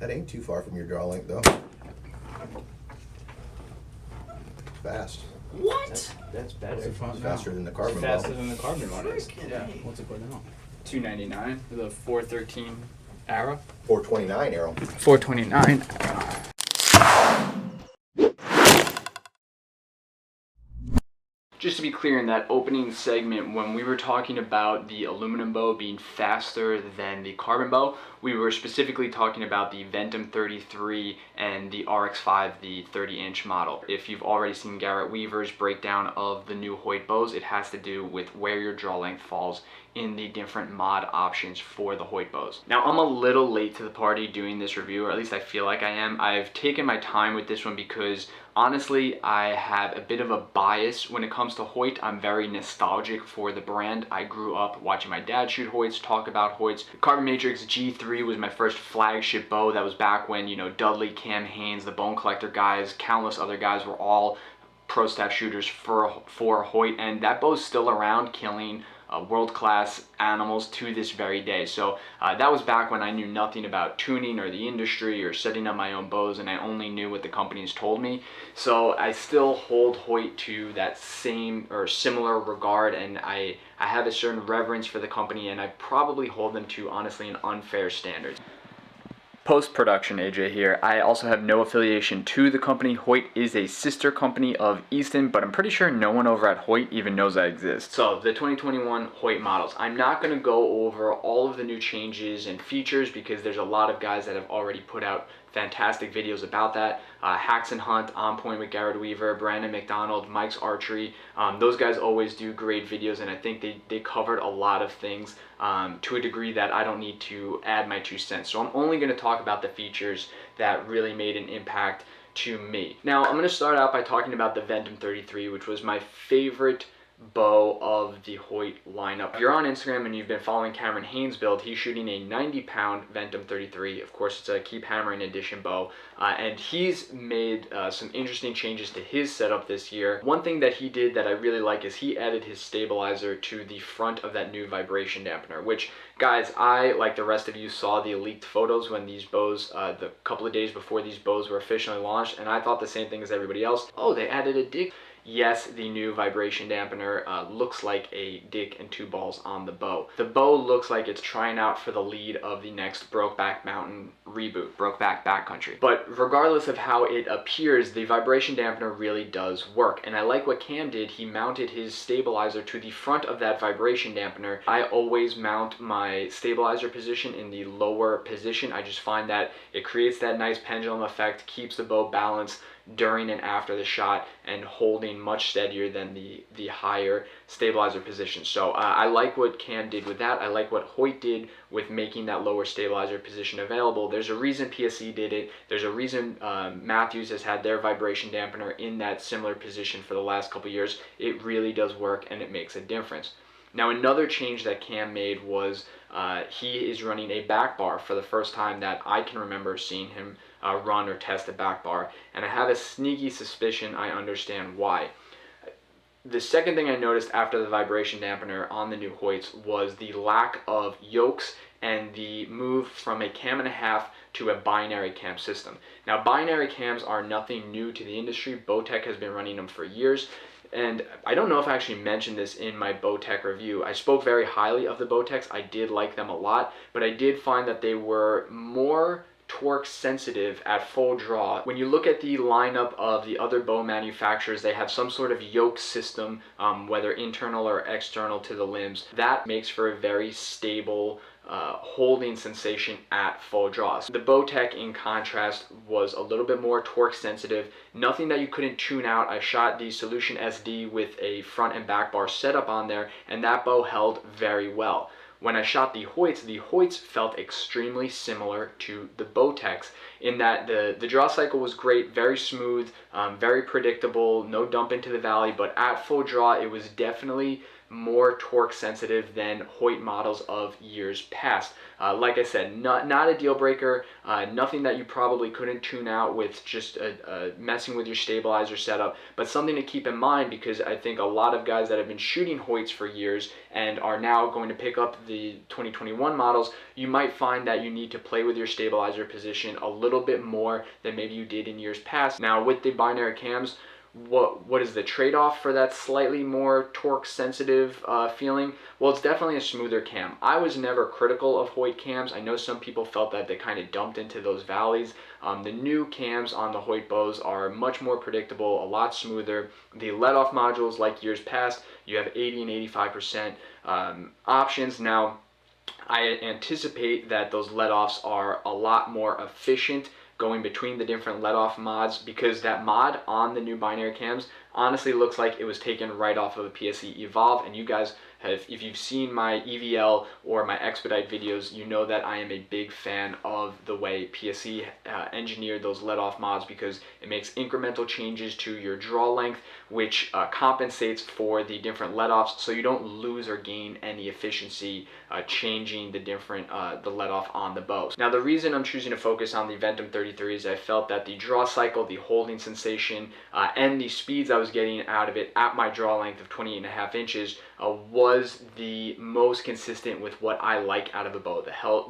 That ain't too far from your draw length, though. Fast. What? That's better. It's faster than the carbon bow. Faster than the carbon one is. Yeah. What's it go down? $299 with a 413 arrow. 429 arrow. 429. Just to be clear, in that opening segment, when we were talking about the aluminum bow being faster than the carbon bow, we were specifically talking about the Ventum 33 and the RX5, the 30-inch model. If you've already seen Garrett Weaver's breakdown of the new Hoyt bows, it has to do with where your draw length falls in the different mod options for the Hoyt bows. Now, I'm a little late to the party doing this review, or at least I feel like I am. I've taken my time with this one because honestly, I have a bit of a bias when it comes to Hoyt. I'm very nostalgic for the brand. I grew up watching my dad shoot Hoyts, talk about Hoyts. The Carbon Matrix G3 was my first flagship bow. That was back when, you know, Dudley, Cam Haynes, the Bone Collector guys, countless other guys were all pro staff shooters for Hoyt, and that bow's still around, killing world-class animals to this very day. So that was back when I knew nothing about tuning or the industry or setting up my own bows, and I only knew what the companies told me. So I still hold Hoyt to that same or similar regard, and I have a certain reverence for the company, and I probably hold them to, honestly, an unfair standard. Post-production, AJ here. I also have no affiliation to the company. Hoyt is a sister company of Easton, but I'm pretty sure no one over at Hoyt even knows I exist. So, the 2021 Hoyt models. I'm not going to go over all of the new changes and features because there's a lot of guys that have already put out fantastic videos about that. Hacks and Hunt, On Point with Garrett Weaver, Brandon McDonald, Mike's Archery. Those guys always do great videos, and I think they covered a lot of things to a degree that I don't need to add my 2 cents. So I'm only going to talk about the features that really made an impact to me. Now, I'm going to start out by talking about the Ventum 33, which was my favorite bow of the Hoyt lineup. If you're on Instagram and you've been following Cameron Haynes' build, he's shooting a 90-pound Ventum 33. Of course, it's a Keep Hammering edition bow, and he's made some interesting changes to his setup this year. One thing that he did that I really like is he added his stabilizer to the front of that new vibration dampener, which, guys, I, like the rest of you, saw the leaked photos when these bows, the couple of days before these bows were officially launched, and I thought the same thing as everybody else. Oh, they added a dig. Yes, the new vibration dampener looks like a dick and 2 balls on the bow. The bow looks like it's trying out for the lead of the next Brokeback Mountain reboot, Brokeback Backcountry. But regardless of how it appears, the vibration dampener really does work. And I like what Cam did. He mounted his stabilizer to the front of that vibration dampener. I always mount my stabilizer position in the lower position. I just find that it creates that nice pendulum effect, keeps the bow balanced during and after the shot, and holding much steadier than the higher stabilizer position. So I like what Cam did with that. I like what Hoyt did with making that lower stabilizer position available. There's a reason PSE did it. There's a reason Matthews has had their vibration dampener in that similar position for the last couple years. It really does work, and it makes a difference. Now, another change that Cam made was he is running a back bar for the first time that I can remember seeing him run or test a back bar, and I have a sneaky suspicion I understand why. The second thing I noticed after the vibration dampener on the new Hoyts was the lack of yokes and the move from a cam and a half to a binary cam system. Now, binary cams are nothing new to the industry. Bowtech has been running them for years. And I don't know if I actually mentioned this in my Bowtech review. I spoke very highly of the Bowtechs. I did like them a lot, but I did find that they were more torque sensitive at full draw. When you look at the lineup of the other bow manufacturers, they have some sort of yoke system, whether internal or external to the limbs. That makes for a very stable holding sensation at full draw. So the Bowtech, in contrast, was a little bit more torque sensitive. Nothing that you couldn't tune out. I shot the Solution SD with a front and back bar setup on there, and that bow held very well. When I shot the Hoyts felt extremely similar to the Bowtechs in that the draw cycle was great, very smooth, very predictable, no dump into the valley, but at full draw it was definitely more torque sensitive than Hoyt models of years past. Like I said, not a deal breaker, nothing that you probably couldn't tune out with just messing with your stabilizer setup, but something to keep in mind, because I think a lot of guys that have been shooting Hoyts for years and are now going to pick up the 2021 models, you might find that you need to play with your stabilizer position a little bit more than maybe you did in years past. Now with the binary cams, what is the trade-off for that slightly more torque sensitive feeling? Well, it's definitely a smoother cam. I was never critical of Hoyt cams. I know some people felt that they kind of dumped into those valleys. The new cams on the Hoyt bows are much more predictable, a lot smoother. The let-off modules, like years past, you have 80 and 85% options. Now, I anticipate that those let-offs are a lot more efficient going between the different let-off mods, because that mod on the new binary cams honestly looks like it was taken right off of a PSE Evolve. And you guys have, if you've seen my EVL or my Expedite videos, you know that I am a big fan of the way PSE engineered those let-off mods, because it makes incremental changes to your draw length, which compensates for the different let-offs, so you don't lose or gain any efficiency changing the different the let-off on the bows. Now, the reason I'm choosing to focus on the Ventum 33 is I felt that the draw cycle, the holding sensation, and the speeds I was getting out of it at my draw length of 28.5 inches was the most consistent with what I like out of the bow.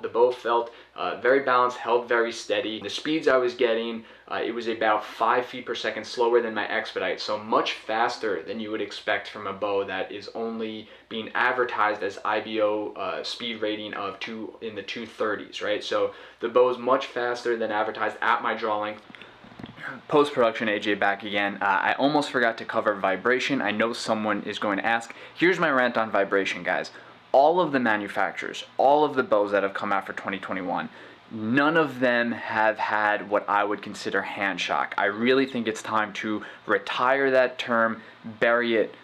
The bow felt very balanced, held very steady. The speeds I was getting, it was about 5 feet per second slower than my Expedite, so much faster than you would expect from a bow that is only being advertised as IBO speed rating of in the 230s, right? So the bow is much faster than advertised at my draw length. Post-production, AJ back again. I almost forgot to cover vibration. I know someone is going to ask. Here's my rant on vibration, guys. All of the manufacturers, all of the bows that have come out for 2021, none of them have had what I would consider hand shock. I really think it's time to retire that term, bury it,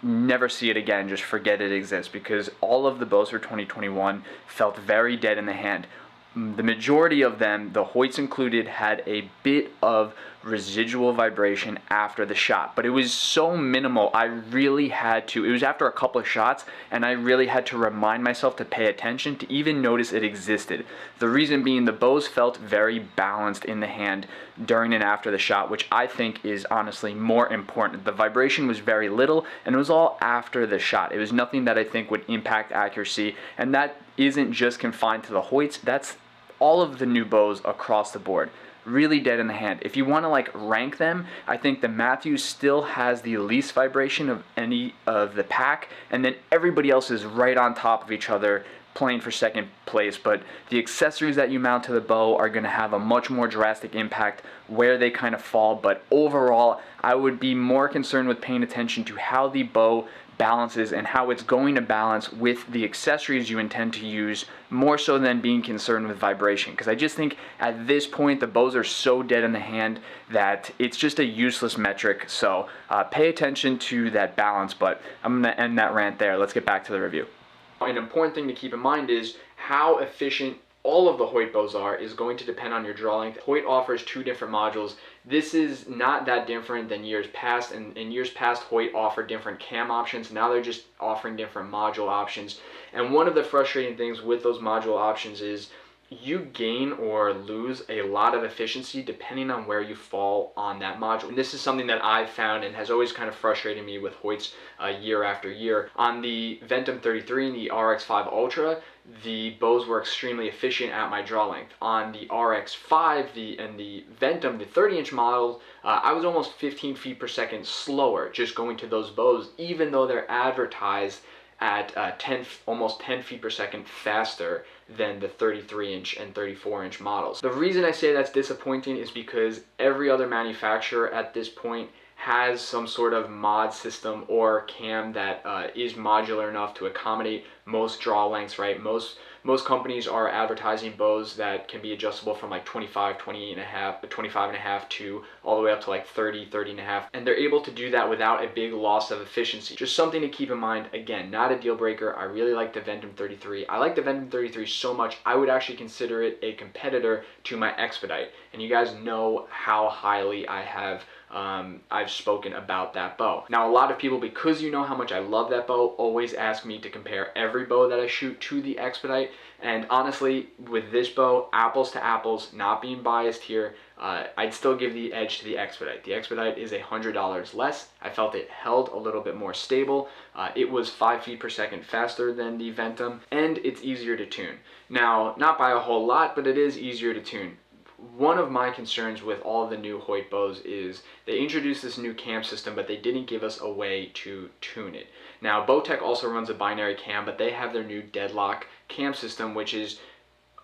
never see it again, just forget it exists, because all of the bows for 2021 felt very dead in the hand. The majority of them, the Hoyts included, had a bit of residual vibration after the shot, but it was so minimal. I really had to, it was after a couple of shots, and I really had to remind myself to pay attention to even notice it existed. The reason being, the bows felt very balanced in the hand during and after the shot, which I think is honestly more important. The vibration was very little, and it was all after the shot. It was nothing that I think would impact accuracy, and that isn't just confined to the Hoyts. That's all of the new bows across the board. Really dead in the hand. If you want to like rank them, I think the Matthews still has the least vibration of any of the pack, and then everybody else is right on top of each other playing for second place. But the accessories that you mount to the bow are going to have a much more drastic impact where they kind of fall. But overall, I would be more concerned with paying attention to how the bow balances and how it's going to balance with the accessories you intend to use, more so than being concerned with vibration. Because I just think at this point the bows are so dead in the hand that it's just a useless metric. So pay attention to that balance. But I'm going to end that rant there. Let's get back to the review. An important thing to keep in mind is how efficient all of the Hoyt bows are is going to depend on your draw length. Hoyt offers 2 different modules. This is not that different than years past, and in years past Hoyt offered different cam options. Now they're just offering different module options. And one of the frustrating things with those module options is you gain or lose a lot of efficiency depending on where you fall on that module. And this is something that I've found and has always kind of frustrated me with Hoyts year after year. On the Ventum 33 and the RX5 Ultra, the bows were extremely efficient at my draw length. On the RX5 and the Ventum, the 30-inch model, I was almost 15 feet per second slower just going to those bows, even though they're advertised at almost 10 feet per second faster than the 33-inch and 34-inch models. The reason I say that's disappointing is because every other manufacturer at this point has some sort of mod system or cam that is modular enough to accommodate most draw lengths, right? Most companies are advertising bows that can be adjustable from like 25, 28 and a half, 25 and a half to all the way up to like 30, 30 and a half. And they're able to do that without a big loss of efficiency. Just something to keep in mind. Again, not a deal breaker. I really like the Ventum 33. I like the Ventum 33 so much, I would actually consider it a competitor to my Expedite. And you guys know how highly I've spoken about that bow. Now, a lot of people, because you know how much I love that bow, always ask me to compare every bow that I shoot to the Expedite. And honestly, with this bow, apples to apples, not being biased here, I'd still give the edge to the Expedite. The Expedite is $100 less. I felt it held a little bit more stable. It was 5 feet per second faster than the Ventum, and it's easier to tune. Now, not by a whole lot, but it is easier to tune. One of my concerns with all of the new Hoyt bows is they introduced this new cam system, but they didn't give us a way to tune it. Now, Bowtech also runs a binary cam, but they have their new deadlock cam system, which is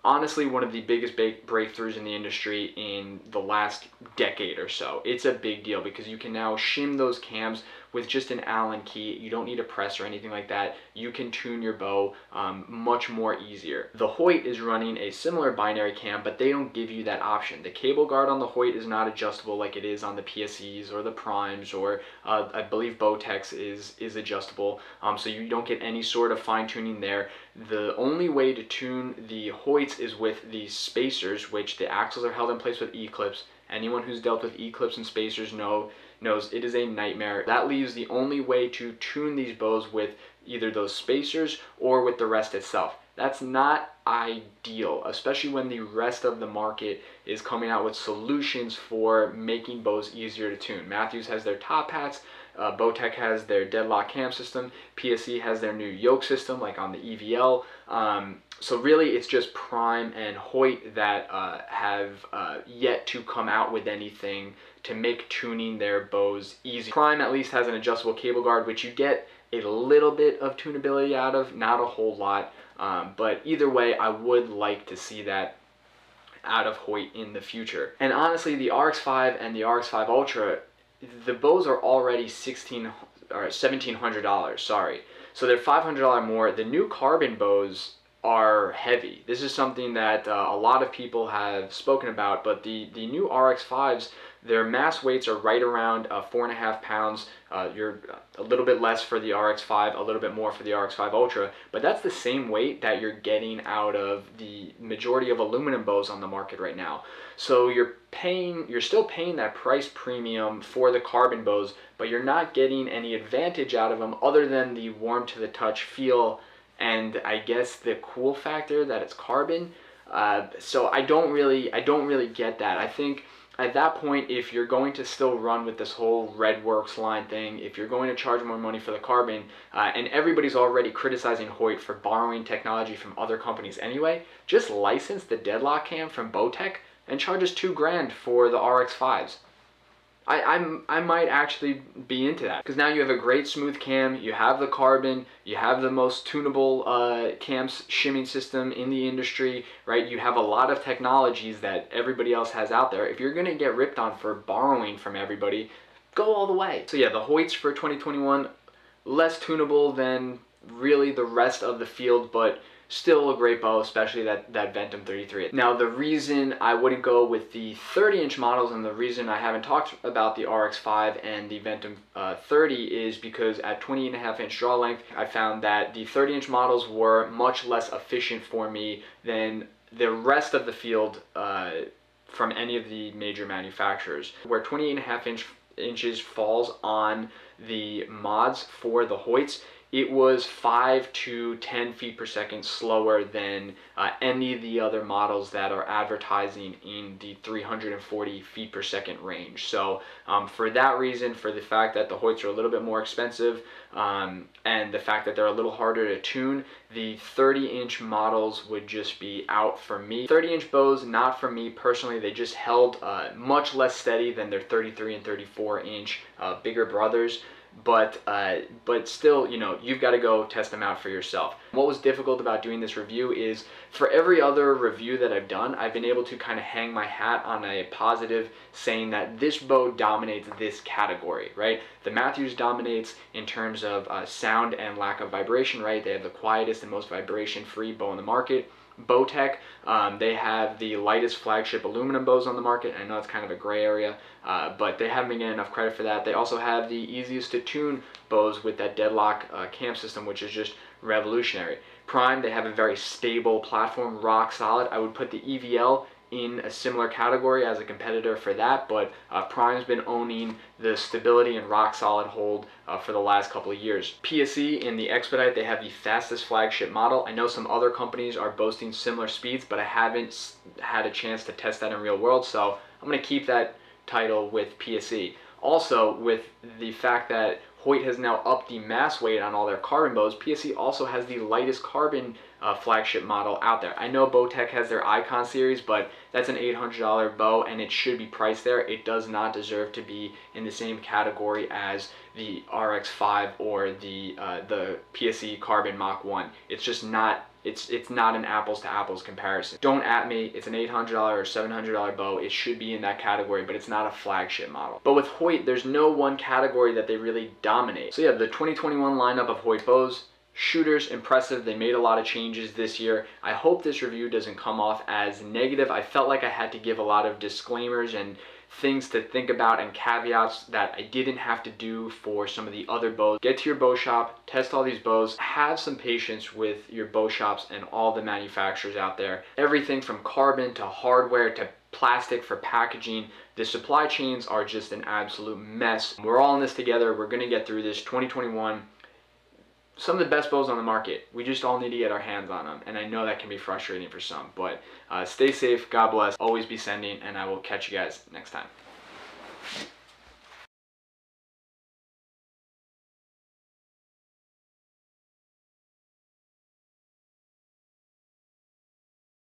honestly one of the biggest breakthroughs in the industry in the last decade or so. It's a big deal because you can now shim those cams with just an Allen key. You don't need a press or anything like that. You can tune your bow much more easier. The Hoyt is running a similar binary cam, but they don't give you that option. The cable guard on the Hoyt is not adjustable like it is on the PSEs or the Primes, or I believe Bowtech's is adjustable, so you don't get any sort of fine tuning there. The only way to tune the Hoyts is with the spacers, which the axles are held in place with E-clips. Anyone who's dealt with E-clips and spacers knows it is a nightmare. That leaves the only way to tune these bows with either those spacers or with the rest itself. That's not ideal, especially when the rest of the market is coming out with solutions for making bows easier to tune. Matthews has their top hats, Bowtech has their deadlock cam system, PSE has their new yoke system like on the EVL. So really it's just Prime and Hoyt that have yet to come out with anything to make tuning their bows easy. Prime at least has an adjustable cable guard, which you get a little bit of tunability out of, not a whole lot. But either way, I would like to see that out of Hoyt in the future. And honestly, the RX5 and the RX5 Ultra, the bows are already $1,700, sorry. So they're $500 more. The new carbon bows are heavy. This is something that a lot of people have spoken about, but the new RX5s, their mass weights are right around 4.5 pounds. You're a little bit less for the RX5, a little bit more for the RX5 Ultra, but that's the same weight that you're getting out of the majority of aluminum bows on the market right now. So you're still paying that price premium for the carbon bows, but you're not getting any advantage out of them other than the warm to the touch feel and I guess the cool factor that it's carbon. So I don't really get that. I think at that point, if you're going to still run with this whole Redworks line thing, if you're going to charge more money for the carbon, and everybody's already criticizing Hoyt for borrowing technology from other companies anyway, just license the deadlock cam from Bowtech and charge us $2,000 for the RX5s. I might actually be into that, because now you have a great smooth cam, you have the carbon, you have the most tunable cam shimming system in the industry, right? You have a lot of technologies that everybody else has out there. If you're going to get ripped on for borrowing from everybody, go all the way. So yeah, the Hoyts for 2021, less tunable than really the rest of the field, but still a great bow, especially that Ventum 33. Now, the reason I wouldn't go with the 30-inch models and the reason I haven't talked about the RX5 and the Ventum 30 is because at 20.5-inch draw length, I found that the 30-inch models were much less efficient for me than the rest of the field from any of the major manufacturers. Where 20.5 inches falls on the mods for the Hoyts, it was 5 to 10 feet per second slower than any of the other models that are advertising in the 340 feet per second range. So for that reason, for the fact that the Hoyts are a little bit more expensive, and the fact that they're a little harder to tune, the 30-inch models would just be out for me. 30-inch bows, not for me personally. They just held much less steady than their 33 and 34-inch bigger brothers. But still, you know, you've got to go test them out for yourself. What was difficult about doing this review is for every other review that I've done, I've been able to kind of hang my hat on a positive, saying that this bow dominates this category, right? The Matthews dominates in terms of sound and lack of vibration, right? They have the quietest and most vibration-free bow in the market. Bowtech, they have the lightest flagship aluminum bows on the market. I know it's kind of a gray area, but they haven't been getting enough credit for that. They also have the easiest to tune bows with that deadlock cam system, which is just revolutionary. Prime, they have a very stable platform, rock solid. I would put the EVL in a similar category as a competitor for that, but Prime's been owning the stability and rock solid hold for the last couple of years. PSE in the Expedite, they have the fastest flagship model. I know some other companies are boasting similar speeds, but I haven't had a chance to test that in real world, so I'm going to keep that title with PSE. Also, with the fact that Hoyt has now upped the mass weight on all their carbon bows, PSE also has the lightest carbon flagship model out there. I know Bowtech has their Icon series, but that's an $800 bow and it should be priced there. It does not deserve to be in the same category as the RX5 or the PSE Carbon Mach 1. It's just not, it's not an apples to apples comparison. Don't at me, it's an $800 or $700 bow. It should be in that category, but it's not a flagship model. But with Hoyt, there's no one category that they really dominate. So yeah, the 2021 lineup of Hoyt bows, shooters, impressive. They made a lot of changes this year. I hope this review doesn't come off as negative. I felt like I had to give a lot of disclaimers and things to think about and caveats that I didn't have to do for some of the other bows. Get to your bow shop, test all these bows, have some patience with your bow shops and all the manufacturers out there. Everything from carbon to hardware to plastic for packaging. The supply chains are just an absolute mess. We're all in this together. We're gonna get through this. 2021, some of the best bows on the market. We just all need to get our hands on them, and I know that can be frustrating for some, but stay safe, God bless, always be sending, and I will catch you guys next time.